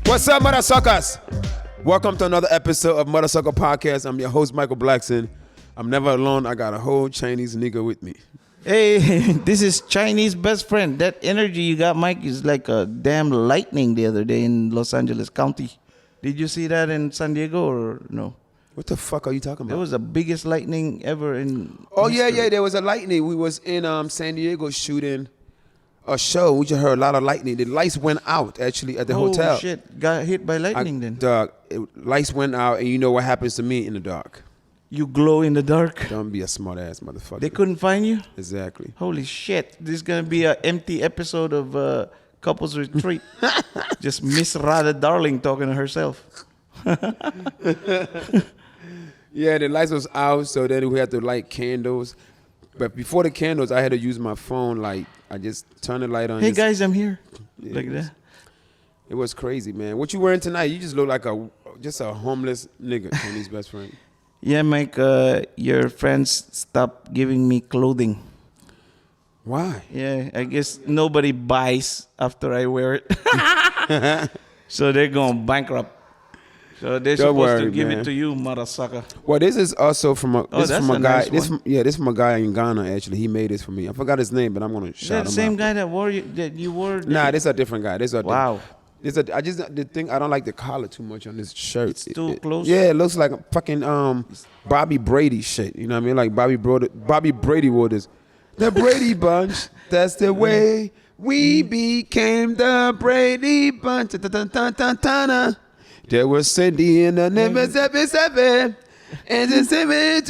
What's up, MODASUCKAs? Welcome to another episode of MODASUCKA Podcast. I'm your host, Michael Blackson. I'm never alone. I got a whole Chinese nigga with me. Hey, this is Chinese best friend. That energy you got, Mike, is like a damn lightning the other day in Los Angeles County. Did you see that in San Diego or no? What the fuck are you talking about? It was the biggest lightning ever in history. Yeah, there was a lightning. We was in San Diego shooting a show. We just heard a lot of lightning. The lights went out, actually, at the hotel. Oh, shit. Got hit by lightning then. Dog, lights went out, and you know what happens to me in the dark. You glow in the dark? Don't be a smart-ass motherfucker. They couldn't find you? Exactly. Holy shit. This is going to be an empty episode of Couples Retreat. Just Miss Rada Darling talking to herself. Yeah, the lights was out, so then we had to light candles. But before the candles, I had to use my phone light. I just turned the light on. Hey, guys, I'm here. Yeah, like that. It was crazy, man. What you wearing tonight? You just look like just a homeless nigga, Tony's best friend. Yeah, Mike, your friends stopped giving me clothing. Why? Yeah, I guess nobody buys after I wear it. So they're going bankrupt. So they're supposed to give it to you, MODASUCKA. Well, this is also from a guy. Nice this from a guy in Ghana. Actually, he made this for me. I forgot his name, but I'm gonna shout him out. That same guy that you wore. Nah, this is a different guy. Wow. I don't like the collar too much on this shirt. It's too close. Yeah, it looks like a fucking Bobby Brady shit. You know what I mean? Like Bobby Brady wore this. The Brady Bunch. That's the way we became the Brady Bunch. There was Cindy in the number 77, and the 7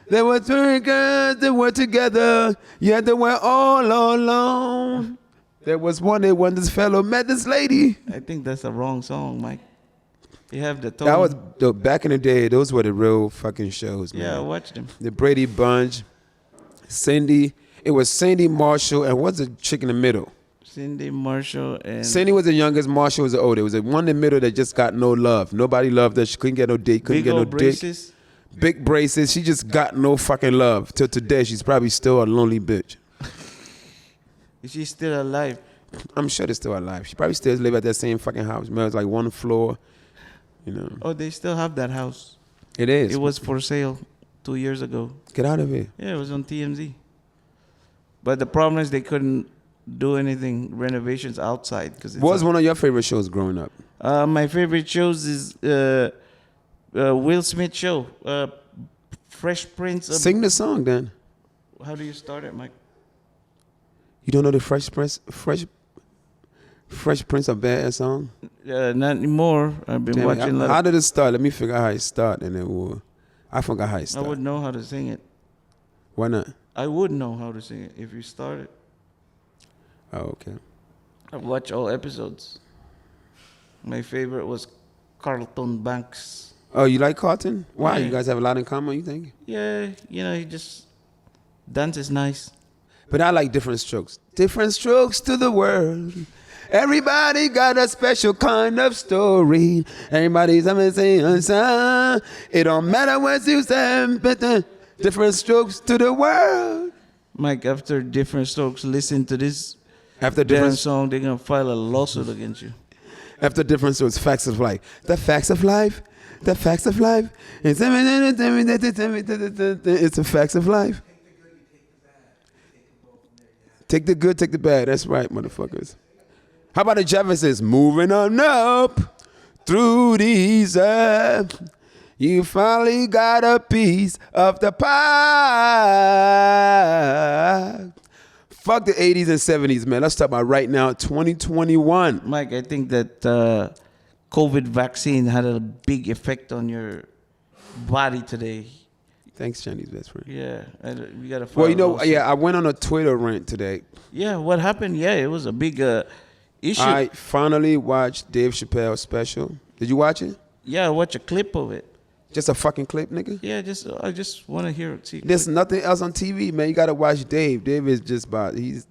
there were three girls that were together, yet they were all alone. There was one day when this fellow met this lady. I think that's the wrong song, Mike. You have the tone. That was back in the day. Those were the real fucking shows, man. Yeah, I watched them. The Brady Bunch, Cindy. It was Cindy, Marshall, and what's the chick in the middle? Cindy, Marshall, and... Cindy was the youngest, Marshall was the oldest. It was the one in the middle that just got no love. Nobody loved her. She couldn't get no date, couldn't get no braces. dick. Big braces. She just got no fucking love. Till today, she's probably still a lonely bitch. Is she still alive? I'm sure they're still alive. She probably still live at that same fucking house. Man, it's like one floor, you know. Oh, they still have that house. It is. It was for sale 2 years ago. Get out of here. Yeah, it was on TMZ. But the problem is they couldn't do anything, renovations outside. What was one of your favorite shows growing up? My favorite shows is Will Smith show, Fresh Prince of... Sing the song then. How do you start it, Mike? You don't know the Fresh Prince of Bel-Air song? Not anymore. I've been watching... How did it start? Let me figure out how it started. And then I forgot how it started. I would know how to sing it. Why not? I would know how to sing it if you started. Oh, okay. I've watched all episodes. My favorite was Carlton Banks. Oh, you like Carlton? Why? Yeah. You guys have a lot in common, you think? Yeah, he just dances nice. But I like Different Strokes. Different strokes to the world. Everybody got a special kind of story. Everybody's saying, it don't matter what you say, but different strokes to the world. Mike, after Different Strokes, listen to this. After different song, they're going to file a lawsuit against you. After Different Strokes, Facts of Life. The facts of life. The facts of life. It's the facts of life. Take the good, take the bad. That's right, motherfuckers. How about the Jeffersons? Moving on up through these earth. You finally got a piece of the pie. Fuck the 80s and 70s, man. Let's talk about right now, 2021. Mike, I think that COVID vaccine had a big effect on your body today. Thanks, Chinese best friend. Yeah, we got to. Well, I went on a Twitter rant today. Yeah, what happened? Yeah, it was a big issue. I finally watched Dave Chappelle's special. Did you watch it? Yeah, I watched a clip of it. Just a fucking clip, nigga? Yeah, I just want to hear it. There's nothing else on TV, man. You got to watch Dave. Dave is just he's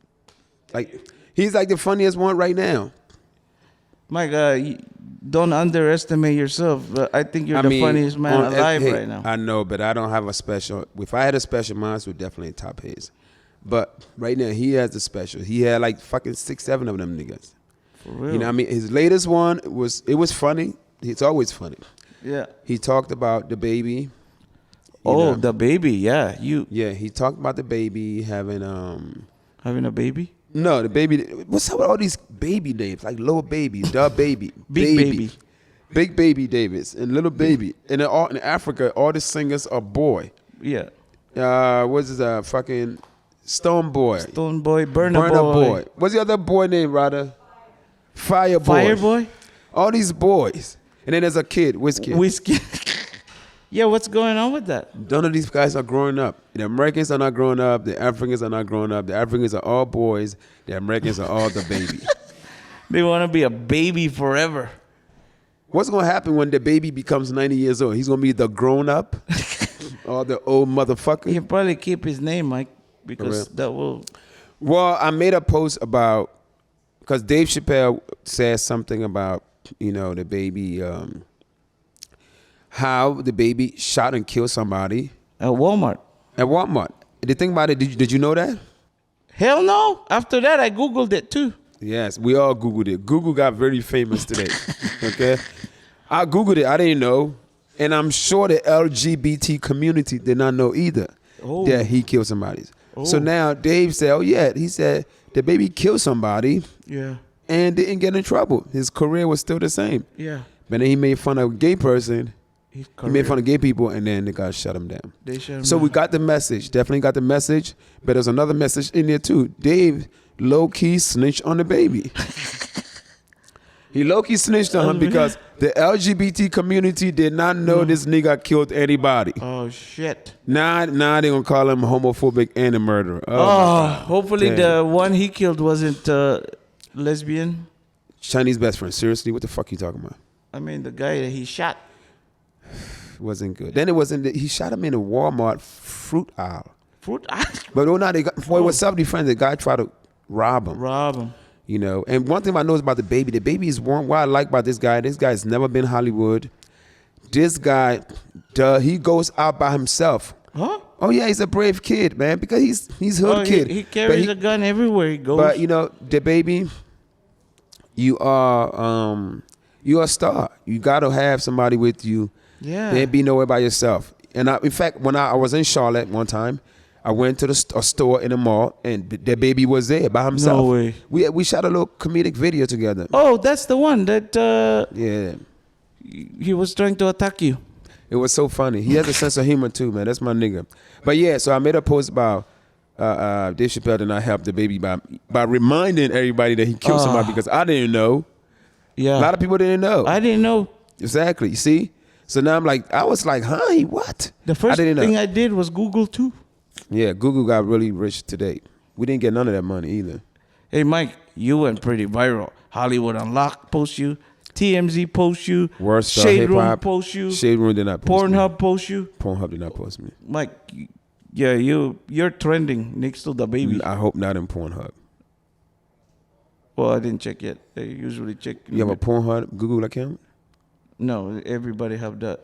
like the funniest one right now. Mike, don't underestimate yourself. I think you're the funniest man alive right now. I know, but I don't have a special. If I had a special, mine would definitely top his. But right now, he has the special. He had like fucking 6, 7 of them niggas. For real. You know what I mean? His latest one was funny. It's always funny. Yeah. He talked about DaBaby. Oh, DaBaby. Yeah. Yeah, he talked about DaBaby having Having a baby? No, DaBaby. What's up with all these baby names? Like Lil Baby, DaBaby, Big Baby. Big Baby Davis, and Little Baby. And in Africa, all the singers are boy. Yeah. What's his fucking Stone Boy? Stone Boy, Burner Boy. What's the other boy name, Ryder? Fire Boy. Fire Boy? All these boys. And then there's a kid, Whiskey. Yeah, what's going on with that? None of these guys are growing up. The Americans are not growing up. The Africans are not growing up. The Africans are all boys. The Americans are all DaBaby. They want to be a baby forever. What's going to happen when DaBaby becomes 90 years old? He's going to be the grown up or the old motherfucker? He'll probably keep his name, Mike, because that will... Well, I made a post about, because Dave Chappelle said something about, DaBaby, how DaBaby shot and killed somebody. At Walmart. The thing about it, did you know that? Hell no. After that, I Googled it too. Yes, we all Googled it. Google got very famous today. Okay? I Googled it. I didn't know. And I'm sure the LGBT community did not know either that he killed somebody. So now Dave said, he said DaBaby killed somebody. Yeah. And didn't get in trouble. His career was still the same. Yeah. But then he made fun of a gay person. He made fun of gay people, and then the guy shut him down. They shut him so down. we got the message. Definitely got the message. But there's another message in there too. Dave low-key snitched on DaBaby. He low-key snitched on him because the LGBT community did not know this nigga killed anybody. Oh, shit. Now they gonna call him homophobic and a murderer. Hopefully the one he killed wasn't lesbian. Chinese best friend. Seriously, what the fuck you talking about? I mean, the guy that he shot. Wasn't good. Then it wasn't. He shot him in a Walmart fruit aisle. Fruit aisle? But it was self-defense. The guy tried to rob him. And one thing I know is about DaBaby. DaBaby is one. What I like about this guy's never been Hollywood. This guy, he goes out by himself. Huh? Oh yeah, he's a brave kid, man. Because he's hood kid. He carries a gun everywhere he goes. But DaBaby, you are a star. You gotta have somebody with you. Yeah. You ain't be nowhere by yourself. And in fact, when I was in Charlotte one time, I went to a store in the mall, and DaBaby was there by himself. No way. We shot a little comedic video together. Oh, that's the one that Yeah. he was trying to attack you. It was so funny. He has a sense of humor too, man. That's my nigga. But yeah, so I made a post about Dave Chappelle did not help DaBaby by reminding everybody that he killed somebody, because I didn't know. Yeah. A lot of people didn't know. I didn't know. Exactly. You see? So now I was like, huh? What? The first thing I did was Google too. Yeah, Google got really rich today. We didn't get none of that money either. Hey, Mike, you went pretty viral. Hollywood Unlocked post you. TMZ post you. Worst Shade Room hip-hop. post you. Shade Room did not post me. Pornhub post you. Pornhub did not post me. Mike, yeah, you're trending next to DaBaby. I hope not in Pornhub. Well, I didn't check yet. They usually check. You have a Pornhub Google account? No, everybody have that.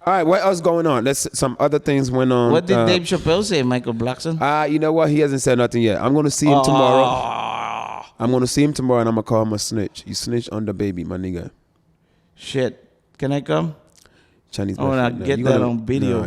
All right, what else going on? Some other things went on. What did Dave Chappelle say, Michael Blackson? You know what? He hasn't said nothing yet. I'm going to see him tomorrow. I'm going to see him tomorrow, and I'm going to call him a snitch. You snitched on DaBaby, my nigga. Shit. Can I come? Chinese. I want to get that on video. All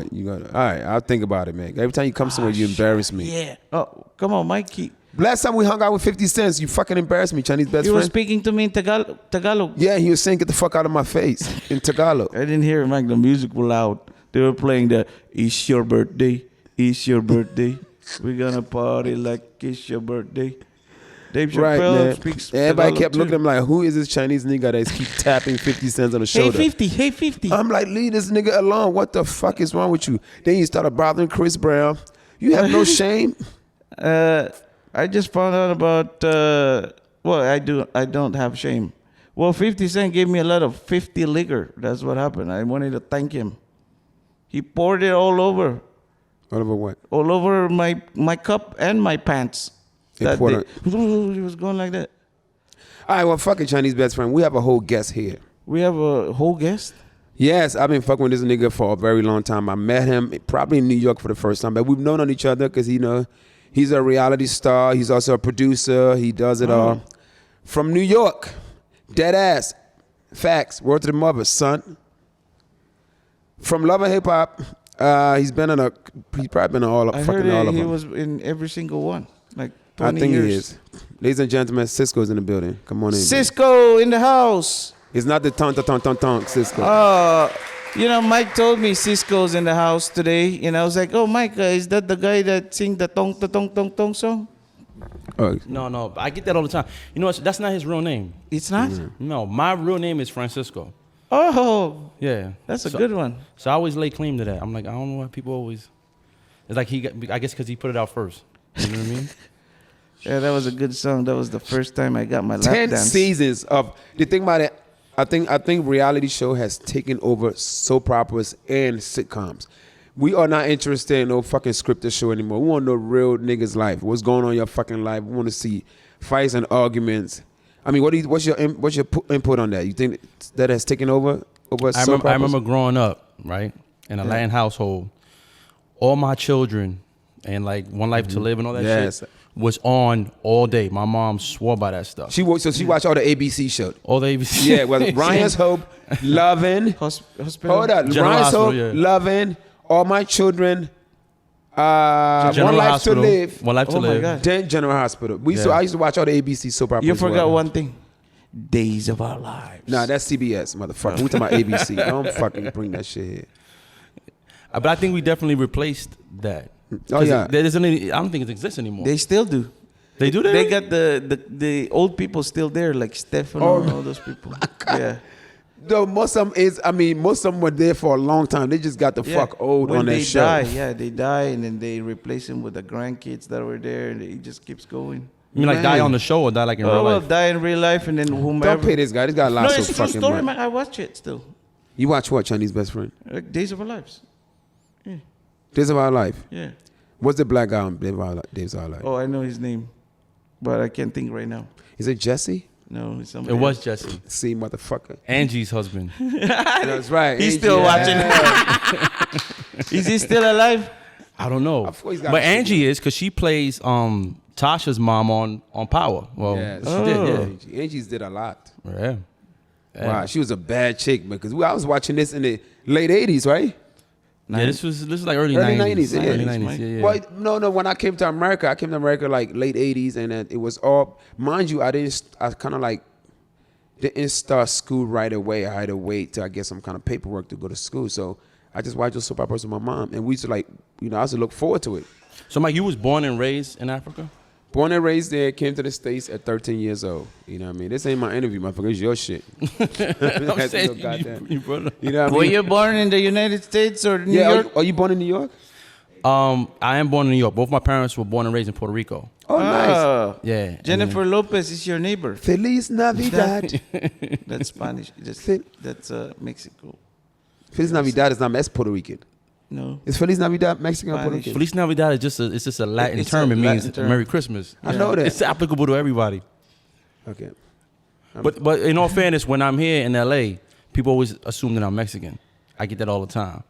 right, I'll think about it, man. Every time you come somewhere, you embarrass me. Yeah. Oh, come on, Mikey. Last time we hung out with 50 Cent, you fucking embarrassed me, Chinese best You friend. were speaking to me in Tagalog. Yeah, he was saying, get the fuck out of my face in Tagalog. I didn't hear it, Mike. The music was loud. They were playing the "It's Your Birthday, It's Your Birthday, We're Gonna Party Like It's Your Birthday." Dave Chappelle speaks Everybody Tagalog kept too. looking at him like, who is this Chinese nigga that keep tapping 50 cents on the shoulder? Hey 50. I'm like, leave this nigga alone. What the fuck is wrong with you? Then you started bothering Chris Brown. You have no shame? I just found out about. Well, I don't have shame. Well, 50 Cent gave me a lot of 50 liquor. That's what happened. I wanted to thank him. He poured it all over. All over what? All over my cup and my pants. That poured day. He was going like that. All right, well, fuck it, Chinese best friend. We have a whole guest here. We have a whole guest? Yes, I've been fucking with this nigga for a very long time. I met him probably in New York for the first time, but we've known on each other because, he's a reality star. He's also a producer. He does it all. From New York, dead ass, facts, word to the mother, son. From Love and Hip Hop, he's probably been in all of them. I heard he was in every single one, like 20 I think years. he is. Ladies and gentlemen, Cisco's in the building. Come on in. Cisco in the house. It's not the ton, Cisco. You know, Mike told me Cisco's in the house today, and I was like, "Oh, Mike, is that the guy that sing the Thong Song?" Oh, No, I get that all the time. You know what? That's not his real name. It's not. No, my real name is Francisco. Oh, Yeah. that's a good one. So I always lay claim to that. I'm like, I don't know why people always. It's like I guess because he put it out first. You know what I mean? Yeah, that was a good song. That was the first time I got my lap 10 dance. seasons of the thing about it. I think reality show has taken over soap operas and sitcoms. We are not interested in no fucking scripted show anymore. We want to know real niggas' life. What's going on in your fucking life? We want to see fights and arguments. I mean, what's your input on that? You think that has taken over soap operas? I remember growing up, right, in a Latin household. All my children and like One Life to Live and all that shit was on all day. My mom swore by that stuff. She watched all the ABC shows. All the ABC. Yeah, well, Ryan's Hope, Lovin'. Hospital. Hold on, General Ryan's Hospital, Hope, yeah. Lovin', All My Children, General One Life Hospital, to Live, One Life to Oh my Live. God. then General Hospital. I used to watch all the ABC soap operas. You as well. forgot one thing. Days of Our Lives. Nah, that's CBS, motherfucker. We talking about ABC. Don't fucking bring that shit here. But I think we definitely replaced that. Oh, yeah. I don't think it exists anymore. They still do. They do that? They got the old people still there, like Stefano and all those people. Yeah. Though most of them were there for a long time. They just got the fuck old when on that they show. they die, and then they replace them with the grandkids that were there, and it just keeps going. You mean like die on the show or die like in real Well, life? die in real life, and then whomever. Don't pay this guy. This guy No, lost it's so a true fucking story, much. man. I watch it still. You watch what, Chinese best friend? Like Days of Our Lives. Days of Our Life. Yeah. What's the black guy on Days of Our Life? Oh, I know his name, but I can't think right now. Is it Jesse? No, it's It somebody. was else. Jesse. See, motherfucker. Angie's husband. That's right. He's Ain't still you? watching. Yeah. Is he still alive? I don't know. Of course he's got But to Angie is because she plays Tasha's mom on Power. Well, Yeah, she did, Angie. Angie's did a lot. yeah. Wow, she was a bad chick because I was watching this in the late 80s, right? Yeah, this was like early Early 90s. 90s, yeah. Early 90s, yeah. Well, no. When I came to America, like late 80s, and then it was all, mind you, I kind of like didn't start school right away. I had to wait till I get some kind of paperwork to go to school. So I just watched those soap operas with my mom, and we used to I used to look forward to it. So, Mike, you was born and raised in Africa? Born and raised there, came to the States at 13 years old. You know what I mean? This ain't my interview, motherfucker. It's your shit. I'm saying, Goddamn. you brother. You know what I Were mean? you born in the United States or New Yeah, York? are you born in New York? I am born in New York. Both my parents were born and raised in Puerto Rico. Oh, nice. Yeah. and Jennifer Lopez is your neighbor. Feliz Navidad. That's Spanish. That's Mexico. Feliz Navidad is not, that's Puerto Rican. No. Is Feliz Navidad Mexican or Puerto Spanish. Rican? Feliz Navidad is just a Latin It's term. a It means Latin term. Merry Christmas. I know that. It's applicable to everybody. Okay. But in all fairness, when I'm here in LA, people always assume that I'm Mexican. I get that all the time.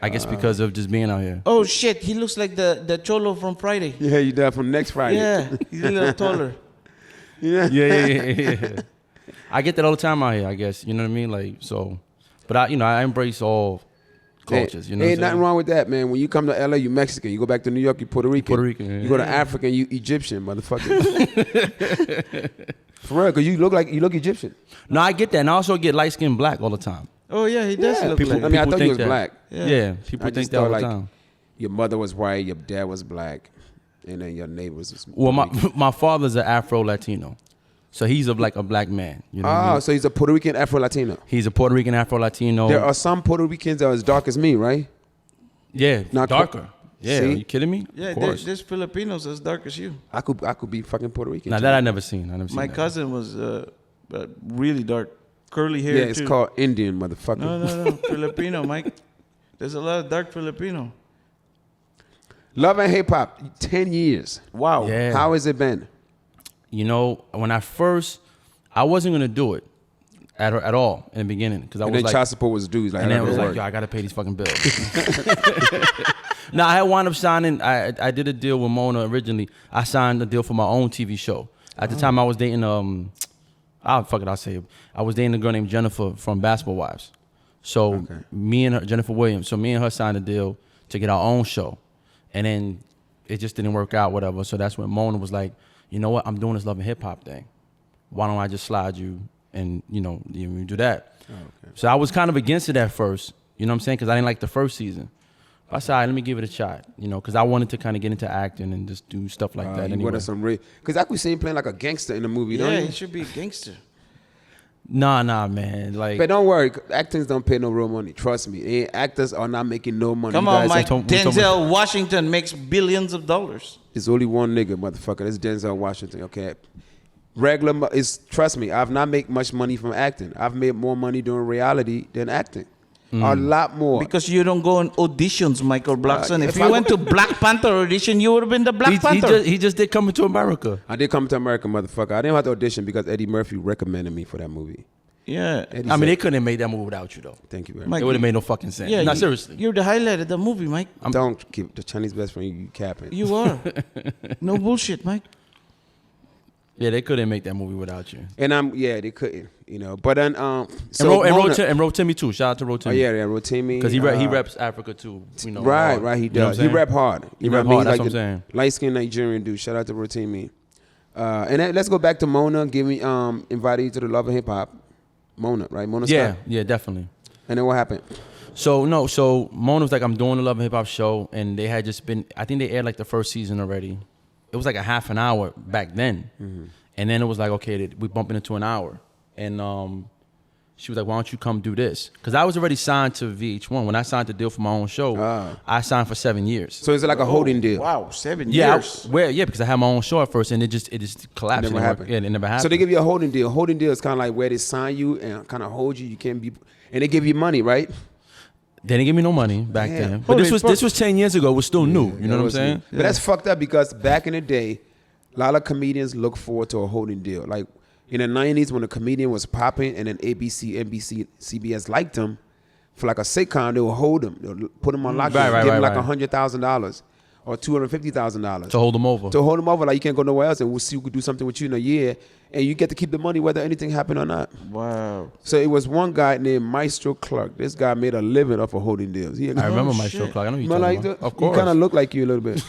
I guess because of just being out here. Oh shit! He looks like the cholo from Friday. Yeah, you die from next Friday. Yeah, he's a little taller. Yeah. Yeah. I get that all the time out here, I guess. You know what I mean? Like, so, but I embrace all cultures. You know, ain't what I'm nothing wong with that, man. When you come to LA, you Mexican. You go back to New York, you Puerto Rican. Puerto Rican, yeah. You go to Africa, you Egyptian, motherfucker. For real, because you look Egyptian. saying? No, I get that, and I also get light skinned black all the time. Oh yeah, he does look people- like. I mean, I People thought you think was that. black. Yeah, people I think just that all thought the like time. your mother was white, your dad was black, and then your neighbors was Well, Puerto Rican. my father's an Afro Latino, so he's like a black man. You know what I mean? So he's a Puerto Rican Afro-Latino. He's a Puerto Rican Afro Latino. There are some Puerto Ricans that are as dark as me, right? Yeah, Not darker. Yeah, See? are you kidding me? Yeah, Of course. there's Filipinos as dark as you. I could be fucking Puerto Rican. Now too. that I never seen. My that. cousin was really dark, curly hair. Yeah, it's too. called Indian, motherfucker. No, Filipino, Mike. There's a lot of dark Filipino. Love and hip hop, 10 years. Wow. Yeah. How has it been? You know, when I wasn't gonna do it at all in the beginning because I And was then like, child support was due. Like, and I then it gotta was go like, work. yo, I gotta pay these fucking bills. Now I had wound up signing. I did a deal with Mona originally. I signed a deal for my own TV show. At the time, I was dating I'll say it. I was dating a girl named Jennifer from Basketball Wives. So me and her, Jennifer Williams. So me and her signed a deal to get our own show, and then it just didn't work out, whatever. So that's when Mona was like, you know what? I'm doing this Love and Hip Hop thing. Why don't I just slide you and you do that? Oh, okay. So I was kind of against it at first. You know what I'm saying? Because I didn't like the first season. But I said, all right, let me give it a shot. Because I wanted to kind of get into acting and just do stuff like that. You wanted some real? Because I could see him playing like a gangster in the movie. Don't you? Yeah, he should be a gangster. Nah, man. Like, but don't worry, actors don't pay no real money. Trust me, actors are not making no money. Come on, Mike. Denzel Washington makes billions of dollars. There's only one nigga, motherfucker. That's Denzel Washington. Okay, trust me. I've not made much money from acting. I've made more money doing reality than acting. A lot more. Because you don't go on auditions, Michael Blackson. If you went to Black Panther audition, you would have been the Black Panther. He just did Coming to America. I did Come to America, motherfucker. I didn't have to audition because Eddie Murphy recommended me for that movie. Yeah. They couldn't have made that movie without you, though. Thank you very much. It would have made no fucking sense. Yeah, no, seriously. You're the highlight of the movie, Mike. Don't keep the Chinese best friend, you capping. You are. No bullshit, Mike. Yeah, they couldn't make that movie without you. And they couldn't, But then, and Rotimi too. Shout out to Rotimi. Oh yeah, Rotimi. Because he reps Africa too. Right, he does. He rap hard. He rap hard. That's what I'm saying. Light skinned Nigerian dude. Shout out to Rotimi. And then let's go back to Mona. Give me invited you to the Love and Hip Hop. Mona, right? Mona. Yeah, yeah, definitely. And then what happened? So Mona was like, I'm doing the Love and Hip Hop show, and they had just been. I think they aired like the first season already. It was like a half an hour back then. Mm-hmm. And then it was like, okay, we bumping into an hour. And she was like, why don't you come do this? Because I was already signed to VH1. When I signed the deal for my own show, I signed for 7 years. So is it like a holding deal? Wow, 7 years. Because I had my own show at first, and it just collapsed. It never happened. Yeah, it never happened. So they give you a holding deal. Holding deal is kind of like where they sign you and kind of hold you. You can't be, and they give you money, right? They didn't give me no money back then. But this was 10 years ago. It was still new. You know what I'm saying? But that's fucked up because back in the day, a lot of comedians look forward to a holding deal. Like in the 90s when a comedian was popping and then ABC, NBC, CBS liked him, for like a sitcom, they will hold him. They'll put him on lockdown, give him like $100,000 or $250,000. To hold him over. To hold him over. Like you can't go nowhere else and we'll see who could do something with you in a year and you get to keep the money whether anything happened or not. Wow. So it was one guy named Maestro Clark. This guy made a living off of holding deals. I remember Maestro Clark. I know you talking about. Of course. He kind of looked like you a little bit.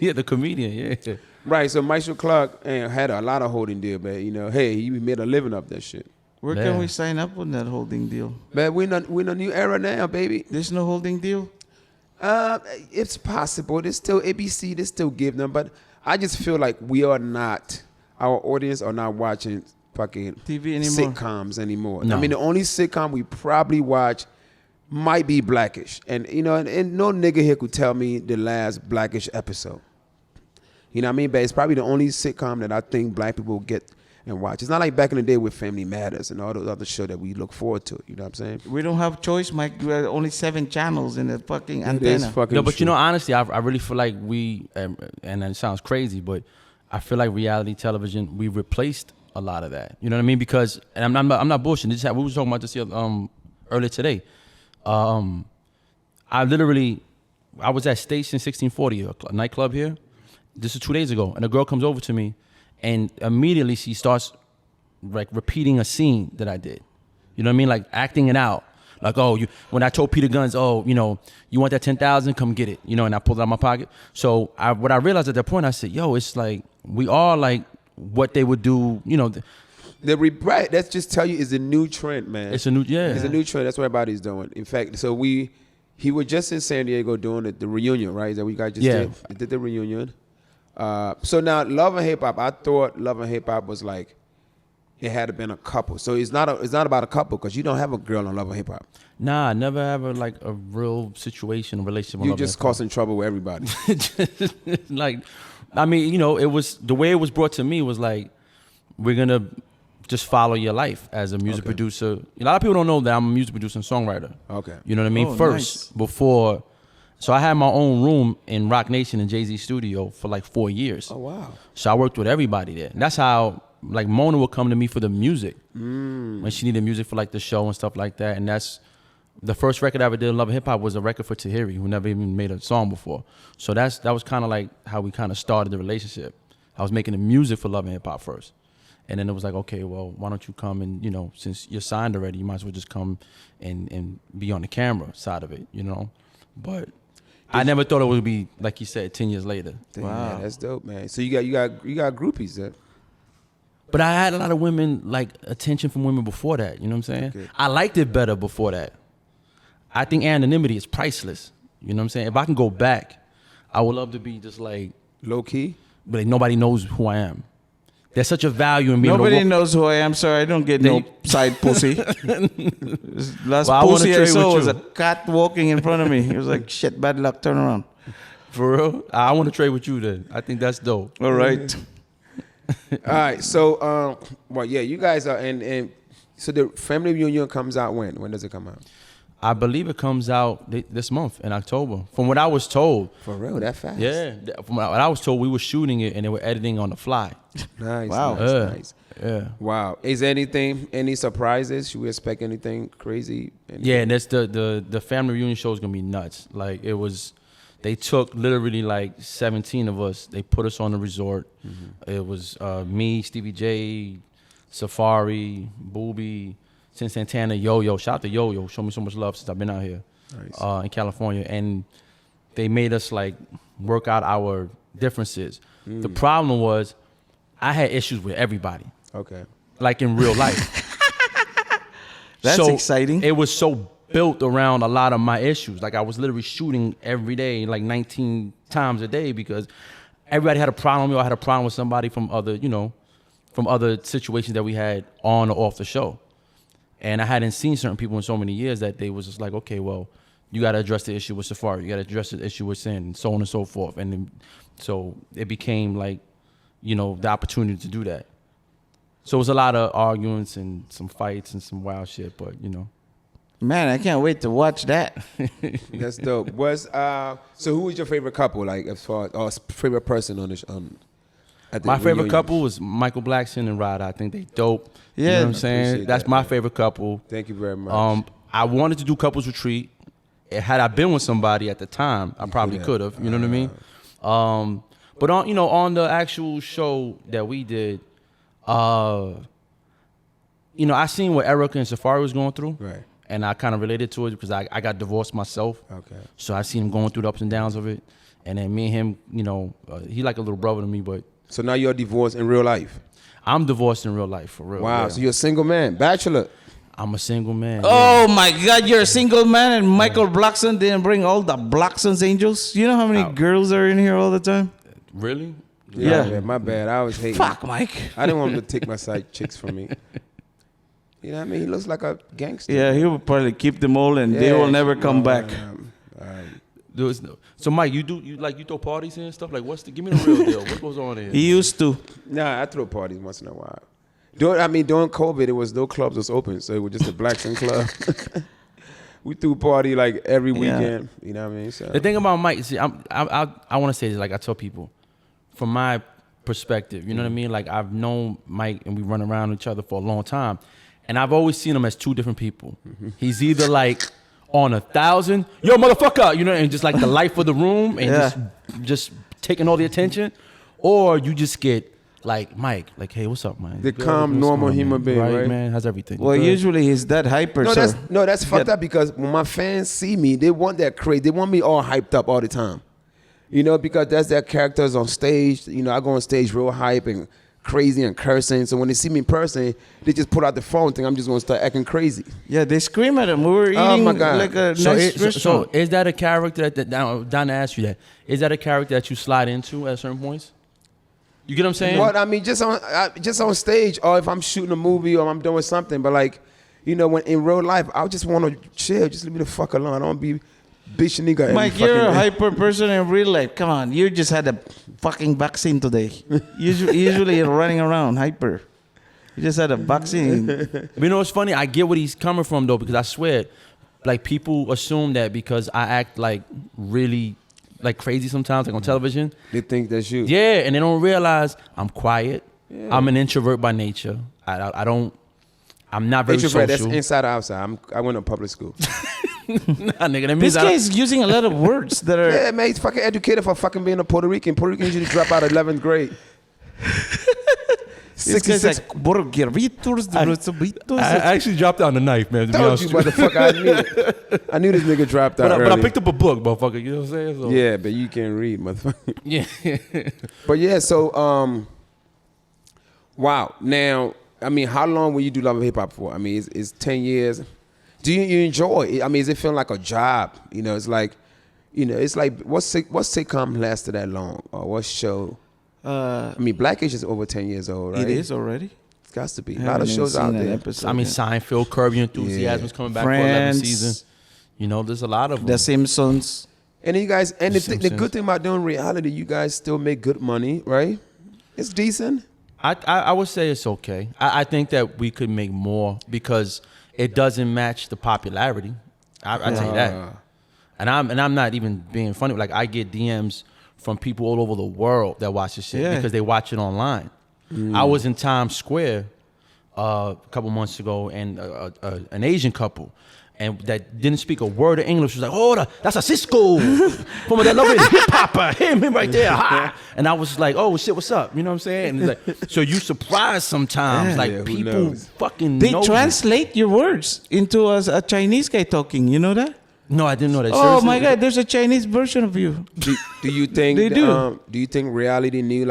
Yeah, the comedian, yeah. Right, so Michael Clark had a lot of holding deal, but hey, he made a living off that shit. Where can we sign up on that holding deal? But we're in a new era now, baby. There's no holding deal? It's possible. There's still ABC, they still give them, but I just feel like our audience are not watching fucking TV anymore. Sitcoms anymore. No. I mean, the only sitcom we probably watch might be Blackish. And and no nigga here could tell me the last Blackish episode. You know what I mean? But it's probably the only sitcom that I think black people get and watch. It's not like back in the day with Family Matters and all those other shows that we look forward to. You know what I'm saying? We don't have choice, Mike. We have only 7 channels in the fucking antenna. No, but true. Honestly, I really feel like we, and it sounds crazy, but I feel like reality television, we replaced a lot of that. You know what I mean? Because, and I'm not bullshitting. We were talking about this earlier today. I was at Station 1640, a nightclub here. This is 2 days ago, and a girl comes over to me, and immediately she starts like repeating a scene that I did. You know what I mean? Like acting it out. Like, when I told Peter Guns, you want that 10,000? Come get it. And I pulled it out of my pocket. So what I realized at that point, I said, it's like we are like what they would do. That's just tell you is a new trend, man. It's a new It's a new trend. That's what everybody's doing. In fact, so he was just in San Diego doing the reunion, right? Is that what you guys just did? They did the reunion. So now Love and Hip Hop, I thought Love and Hip Hop was like it had been a couple. So it's not about a couple because you don't have a girl on Love and Hip Hop. Nah, I never have like a real situation, relationship with you just causing trouble with everybody. Like, I mean, it was the way it was brought to me was like we're gonna just follow your life as a music producer. A lot of people don't know that I'm a music producer and songwriter. Okay. You know what I mean? First, before. So I had my own room in Rock Nation and Jay-Z studio for like 4 years. Oh, wow. So I worked with everybody there. And that's how, like, Mona would come to me for the music. When she needed music for, like, the show and stuff like that. And that's, the first record I ever did in Love and Hip Hop was a record for Tahiri, who never even made a song before. So that was kind of like how we kind of started the relationship. I was making the music for Love and Hip Hop first. And then it was like, okay, well, why don't you come and, since you're signed already, you might as well just come and be on the camera side of it, But I never thought it would be, like you said, 10 years later. Damn, wow, man, that's dope, man. So you got groupies then. But I had a lot of women, like attention from women before that. You know what I'm saying? Okay. I liked it better before that. I think anonymity is priceless. You know what I'm saying? If I can go back, I would love to be just like low key, but like, nobody knows who I am. There's such a value in being. Nobody knows who I am, so I don't get no side pussy. Last pussy I saw was a cat walking in front of me. It was like, shit, bad luck, turn around. For real? I want to trade with you then. I think that's dope. All right. All right, so, you guys are, and so the family reunion comes out when? When does it come out? I believe it comes out this month in October. From what I was told. For real, that fast? Yeah. From what I was told, we were shooting it and they were editing on the fly. Nice. Wow. Nice. Yeah. Wow. Is there any surprises? Should we expect anything crazy? Yeah, and that's the family reunion show is gonna be nuts. Like they took literally like 17 of us. They put us on the resort. Mm-hmm. It was me, Stevie J, Safari, Booby, Sin Santana, Yo-Yo. Shout out to Yo-Yo. Show me so much love since I've been out here in California. And they made us like work out our differences. The problem was I had issues with everybody. Okay. Like in real life. That's exciting. It was so built around a lot of my issues. Like I was literally shooting every day, like 19 times a day because everybody had a problem. We all had a problem with somebody from other situations that we had on or off the show. And I hadn't seen certain people in so many years that they was just like, okay, well, you got to address the issue with Safari. You got to address the issue with Sin, and so on and so forth. And then, so it became like, the opportunity to do that. So it was a lot of arguments and some fights and some wild shit, but, Man, I can't wait to watch that. That's dope. So who was your favorite couple, like as far as, or favorite person on this? My favorite couple was Michael Blackson and Rada. I think they dope. Yeah, you know what I'm saying? That's my favorite couple. Thank you very much. I wanted to do couples retreat. Had I been with somebody at the time, I probably could have. You know what I mean? But on the actual show that we did, I seen what Erica and Safari was going through. Right. And I kind of related to it because I got divorced myself. Okay. So I seen him going through the ups and downs of it. And then me and him, he like a little brother to me, but. So now you're divorced in real life? I'm divorced in real life, for real. Wow, yeah. so you're a single man, bachelor. I'm a single man. Oh my God, you're a single man and Michael Blackson didn't bring all the Blackson's angels? You know how many girls are in here all the time? Really? Yeah. Man, my bad. I was hating. Fuck, Mike. I didn't want him to take my side chicks from me. You know what I mean? He looks like a gangster. Yeah, he will probably keep them all and they will never come back. So Mike, you throw parties and stuff? Like give me the real deal. What goes on here? He used to. Nah, I throw parties once in a while. During COVID, it was no clubs was open, so it was just a Blackson club. We threw party like every weekend. You know what I mean? So. The thing about Mike, see, I want to say this, like I tell people, from my perspective, you know what I mean? Like I've known Mike and we run around each other for a long time, and I've always seen him as two different people. Mm-hmm. He's either like on 1,000, yo motherfucker, and just like the life of the room and just taking all the attention, or you just get like Mike, like, hey, what's up, man? The calm, normal human being, right? Man, how's everything? Well, usually he's that hyper. That's fucked up because when my fans see me, they want that crazy. They want me all hyped up all the time, because that's their characters on stage. I go on stage real hype and crazy and cursing. So when they see me in person, they just put out the phone thing. I'm just gonna start acting crazy. Yeah, they scream at him. We were eating like a nice restaurant. So is that a character that Don asked you that? Is that a character that you slide into at certain points? You get what I'm saying? Well, I mean, just on stage, or if I'm shooting a movie or I'm doing something. But like, when in real life, I just want to chill. Just leave me the fuck alone. I don't be bitch nigga. Mike, you're a hyper person in real life. Come on, you just had a fucking vaccine today. Usually you're running around hyper. You just had a vaccine. You know what's funny? I get what he's coming from though, because I swear, like people assume that because I act like really like crazy sometimes, like on television. They think that's you. Yeah, and they don't realize I'm quiet. Yeah. I'm an introvert by nature. I'm not very introvert, social. That's inside or outside. I went to public school. Nah, nigga, that means this guy's using a lot of words that are. Yeah, man, he's fucking educated for fucking being a Puerto Rican. Puerto Ricans usually drop out of 11th grade. 66. I actually dropped down the knife, man. To be Told honest you, with you. motherfucker. I knew this nigga dropped out But I early. picked up a book, motherfucker. You know what I'm saying? So, Yeah, but you can't read, motherfucker. yeah. But yeah, so wow. Now, I mean, how long will you do Love and Hip Hop for? I mean, it's 10 years. Do you enjoy it? I mean, is it feeling like a job? You know, it's like, what sitcom lasted that long, or what show? I mean, Blackish is over 10 years old, right? It is already. It's got to be. A lot of shows out there. I mean, Seinfeld, Curb Your Enthusiasm is coming back for 11 seasons. You know, there's a lot of them. The Simpsons. And you guys, and the Simpsons. good thing about doing reality, you guys still make good money, right? It's decent. I would say it's okay. I think that we could make more because it doesn't match the popularity. I tell you that. And I'm not even being funny. Like, I get DMs from people all over the world that watch this shit because they watch it online. I was in Times Square a couple months ago, and an Asian couple, and that didn't speak a word of English, was like, "Oh, that's a Cisco from that lovely hip hopper, him right there." Ha. And I was like, "Oh shit, what's up?" You know what I'm saying? And it's like, so you surprised sometimes, like people fucking. They know translate your words into a Chinese guy talking. You know that? No, I didn't know that. Oh Seriously? my God! There's a Chinese version of you. Do you think They do. Do you think reality need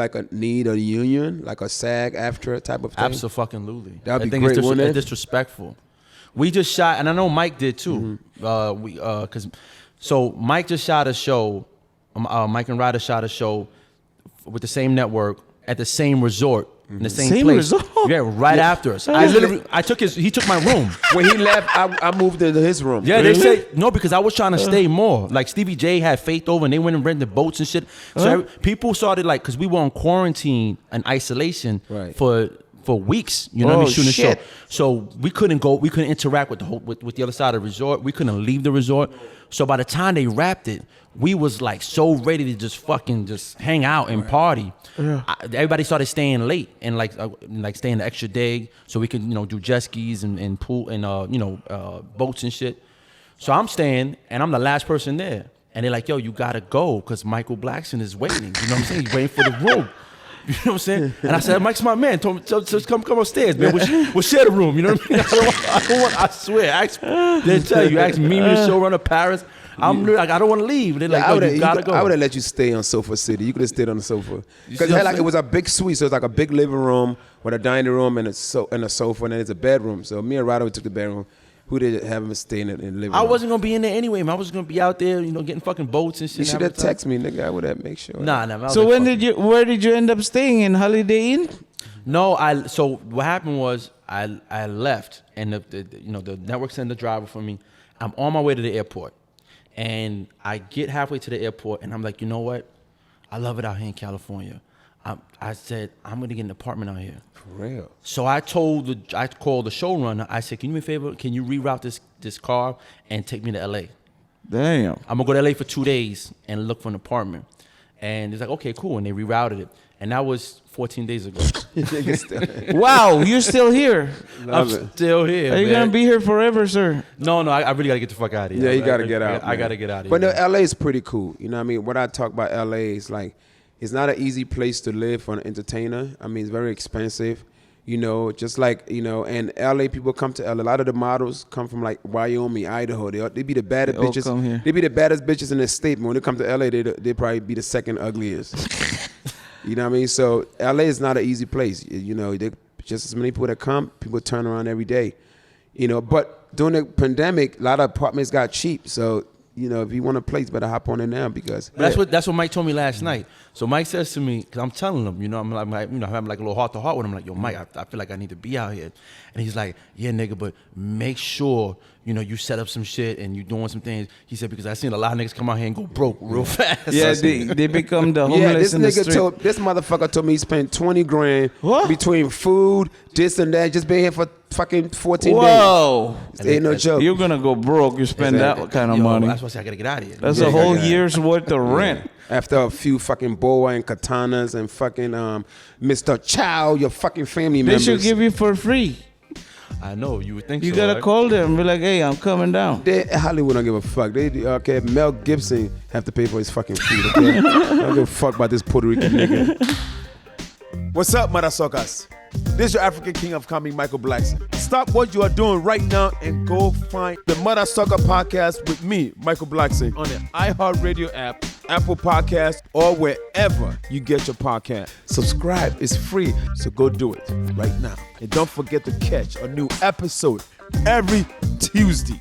a union, like a SAG-AFTRA type of thing? Absolutely. That'd be I think great, it's wouldn't it? disrespectful. We just shot, and I know Mike did too. So Mike just shot a show. Mike and Ryder shot a show with the same network at the same resort in the same place. Resort? Yeah, right after us. He took my room. When he left, I moved into his room. Yeah, they said no because I was trying to stay more. Like Stevie J had faith over, and they went and rented boats and shit. So people started like, because we were on quarantine and isolation for weeks. You know what I mean? Shooting the show. So we couldn't interact with with the other side of the resort. We couldn't leave the resort. So by the time they wrapped it, we was like so ready to just hang out and party. Yeah. Everybody started staying late and like staying the extra day so we could do jet skis and pool and boats and shit. So I'm staying and I'm the last person there. And they're like, "Yo, you gotta go because Michael Blackson is waiting." You know what I'm saying? He's waiting for the room. You know what I'm saying? And I said, "Mike's my man. Told me, just come upstairs, man. We'll share the room." You know what I mean? I swear. They tell you, ask Mimi, the showrunner, Paris. I'm like, I don't want to leave. They're like, "Yo, you gotta go." I would have let you stay on Sofa City. You could have stayed on the sofa because it was a big suite. So it's like a big living room with a dining room and a sofa, and then it's a bedroom. So me and Ryder took the bedroom. Who did have him stay in the living room? I wasn't gonna be in there anyway, man. I was gonna be out there, getting fucking boats and shit. You should have texted me, nigga. I would have make sure. Nah. So where did you end up staying in Holiday Inn? No, so what happened was I left, and the network sent the driver for me. I'm on my way to the airport, and I get halfway to the airport, and I'm like, you know what? I love it out here in California. I said, I'm gonna get an apartment out here. For real. So I called the showrunner. I said, can you do me a favor? Can you reroute this car and take me to LA? Damn. I'm gonna go to LA for 2 days and look for an apartment. And it's like, okay, cool. And they rerouted it. And that was 14 days ago. Wow, you're still here. I'm still here. Are you gonna be here forever, sir? No, I really gotta get the fuck out of here. Yeah, you gotta get out. I gotta get out of here. But no, LA is pretty cool. You know what I mean? What I talk about LA is like, it's not an easy place to live for an entertainer. I mean, it's very expensive. Just like, and LA people come to LA. A lot of the models come from like Wyoming, Idaho. They be the baddest bitches. Come here. They be the baddest bitches in the state. But when they come to LA, they probably be the second ugliest. You know what I mean? So LA is not an easy place. They just as many people that come, people turn around every day. But during the pandemic, a lot of apartments got cheap. So if you want a place, better hop on it now because that's what Mike told me last night. So Mike says to me, because I'm telling him, I'm like, having like a little heart to heart with him. I'm like, yo, Mike, I feel like I need to be out here. And he's like, yeah, nigga, but make sure you set up some shit and you doing some things. He said, because I seen a lot of niggas come out here and go broke real fast. Yeah, they become the homeless in the street. This motherfucker told me he spent 20 grand between food, this and that, just being here for fucking 14 Whoa. days. Ain't no joke. You're gonna go broke. You spend that kind of money. That's why I say I gotta get out of here. That's a whole year's worth of rent. After a few fucking boa and katanas and fucking Mr. Chow, your fucking family members. They should give you for free. I know, you would think you so. You gotta right? call them and be like, hey, I'm coming down. Hollywood don't give a fuck. Mel Gibson have to pay for his fucking food, okay? I don't give a fuck about this Puerto Rican nigga. What's up, MODASUCKAs? This is your African King of Comedy, Michael Blackson. Stop what you are doing right now and go find the MODASUCKA Podcast with me, Michael Blackson, on the iHeartRadio app, Apple Podcast, or wherever you get your podcast. Subscribe is free, so go do it right now. And don't forget to catch a new episode every Tuesday.